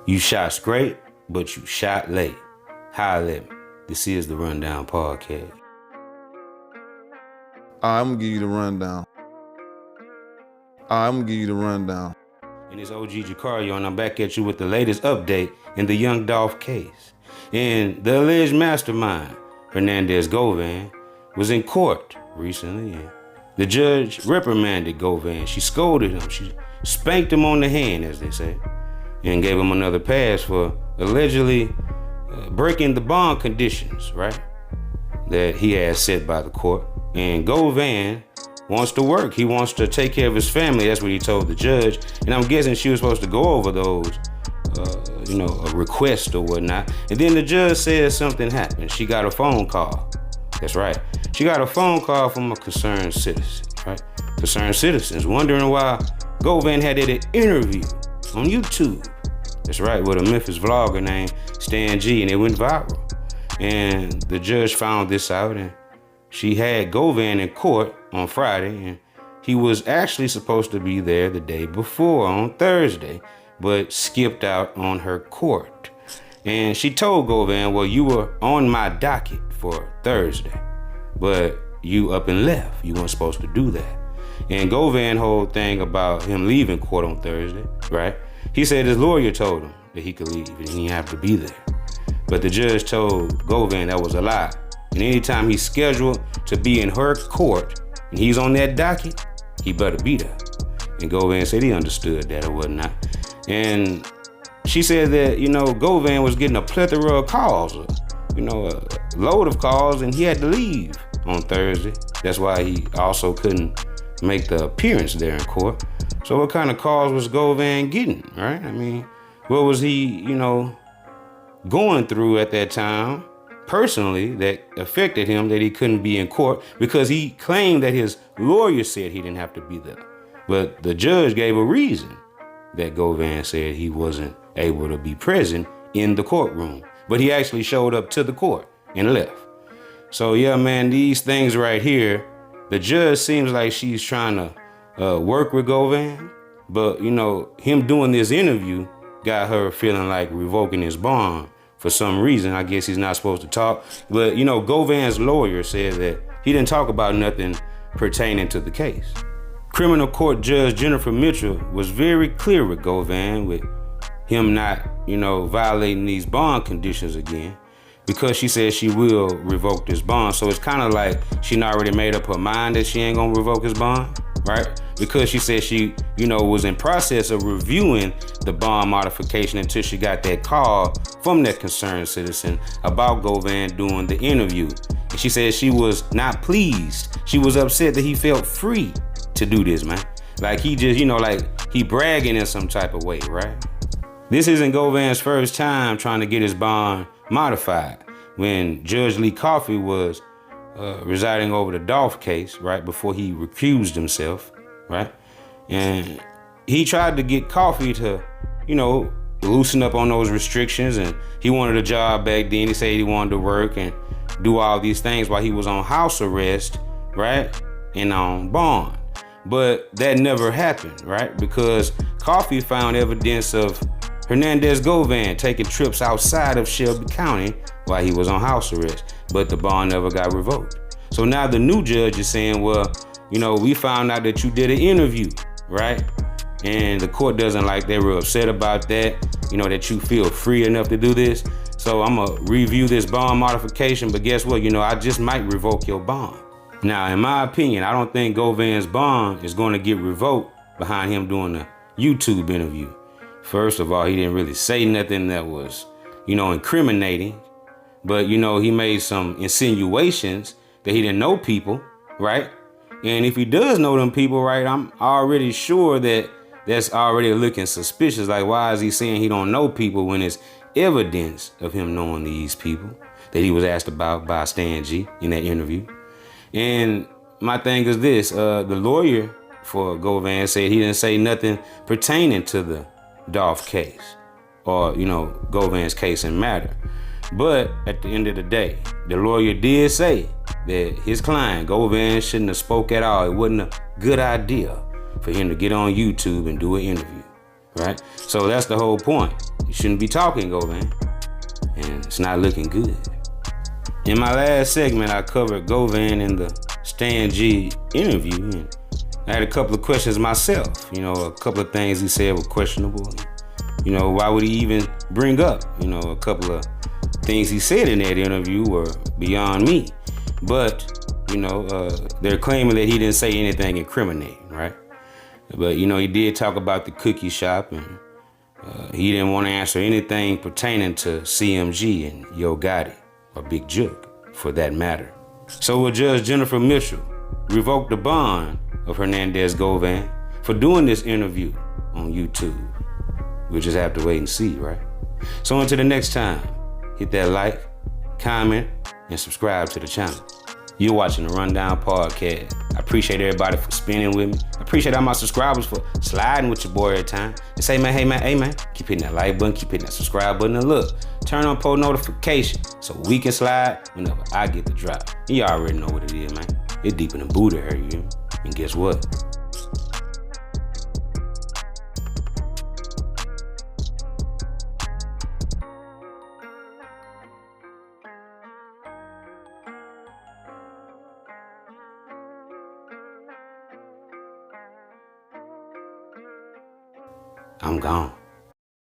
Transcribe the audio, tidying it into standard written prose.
You shot straight, but you shot late. Holla at me. This is the Rundown Podcast. I'm gonna give you the rundown. And it's OG Jucario, and I'm back at you with the latest update in the young Dolph case. And the alleged mastermind, Hernandez Govan, was in court recently, and the judge reprimanded Govan. She scolded him. She spanked him on the hand, as they say, and gave him another pass for allegedly breaking the bond conditions, right, that he had set by the court. And Govan wants to work. He wants to take care of his family. That's what he told the judge. And I'm guessing she was supposed to go over those, a request or whatnot. And then the judge said something happened. She got a phone call. That's right. She got a phone call from a concerned citizen, right? Concerned citizens wondering why Govan had an interview on YouTube. That's right, with a Memphis vlogger named Stan G, and it went viral. And the judge found this out, and she had Govan in court on Friday, and he was actually supposed to be there the day before on Thursday, but skipped out on her court. And she told Govan, well, you were on my docket for Thursday, but you up and left. You weren't supposed to do that. And Govan whole thing about him leaving court on Thursday, right? He said his lawyer told him that he could leave and he didn't have to be there. But the judge told Govan that was a lie. And anytime he's scheduled to be in her court and he's on that docket, he better be there. And Govan said he understood that or whatnot. And she said that, Govan was getting a plethora of calls, a load of calls, and he had to leave on Thursday. That's why he also couldn't make the appearance there in court. So what kind of calls was Govan getting, right? I mean, what was he, going through at that time personally that affected him that he couldn't be in court, because he claimed that his lawyer said he didn't have to be there. But the judge gave a reason that Govan said he wasn't able to be present in the courtroom. But he actually showed up to the court and left. So yeah, man, these things right here, the judge seems like she's trying to work with Govan, but him doing this interview got her feeling like revoking his bond for some reason. I guess he's not supposed to talk, but Govan's lawyer said that he didn't talk about nothing pertaining to the case. Criminal court judge Jennifer Mitchell was very clear with Govan with him not, violating these bond conditions again, because she said she will revoke this bond. So it's kind of like she already made up her mind that she ain't gonna revoke his bond, right? Because she said she, was in process of reviewing the bond modification until she got that call from that concerned citizen about Govan doing the interview. And she said she was not pleased. She was upset that he felt free to do this, man. Like he just, he bragging in some type of way, right? This isn't Govan's first time trying to get his bond modified. When Judge Lee Coffey was residing over the Dolph case, right, before he recused himself, right? And he tried to get Coffey to, loosen up on those restrictions, and he wanted a job back then. He said he wanted to work and do all these things while he was on house arrest, right, and on bond. But that never happened, right? Because Coffey found evidence of Hernandez Govan taking trips outside of Shelby County while he was on house arrest, but the bond never got revoked. So now the new judge is saying, well, we found out that you did an interview, right? And the court doesn't like, they were upset about that, that you feel free enough to do this. So I'm gonna review this bond modification, but guess what? I just might revoke your bond. Now, in my opinion, I don't think Govan's bond is gonna get revoked behind him doing a YouTube interview. First of all, he didn't really say nothing that was, incriminating. But, he made some insinuations that he didn't know people, right? And if he does know them people, right, I'm already sure that that's already looking suspicious. Like, why is he saying he don't know people when it's evidence of him knowing these people that he was asked about by Stan G in that interview? And my thing is this, the lawyer for Govan said he didn't say nothing pertaining to the Dolph case or, Govan's case and matter. But at the end of the day, the lawyer did say that his client, Govan, shouldn't have spoke at all. It wasn't a good idea for him to get on YouTube and do an interview, right? So that's the whole point. shouldn't be talking, Govan. And it's not looking good. In my last segment, I covered Govan in the Stan G interview, and I had a couple of questions myself. A couple of things he said were questionable. Why would he even bring up? A couple of things he said in that interview were beyond me. But, they're claiming that he didn't say anything incriminating, right? But, he did talk about the cookie shop, and he didn't want to answer anything pertaining to CMG and Yo Gotti, or Big Juke, for that matter. So will Judge Jennifer Mitchell revoke the bond of Hernandez Govan for doing this interview on YouTube? We'll just have to wait and see, right? So until the next time, hit that like, comment, and subscribe to the channel. You're watching the Rundown Podcast. I appreciate everybody for spinning with me. I appreciate all my subscribers for sliding with your boy every time. And say, man, hey, man, keep hitting that like button, keep hitting that subscribe button, and look, turn on post notification so we can slide whenever I get the drop. You already know what it is, man. It's deeper than Buddha here, you hear me? And guess what? I'm gone.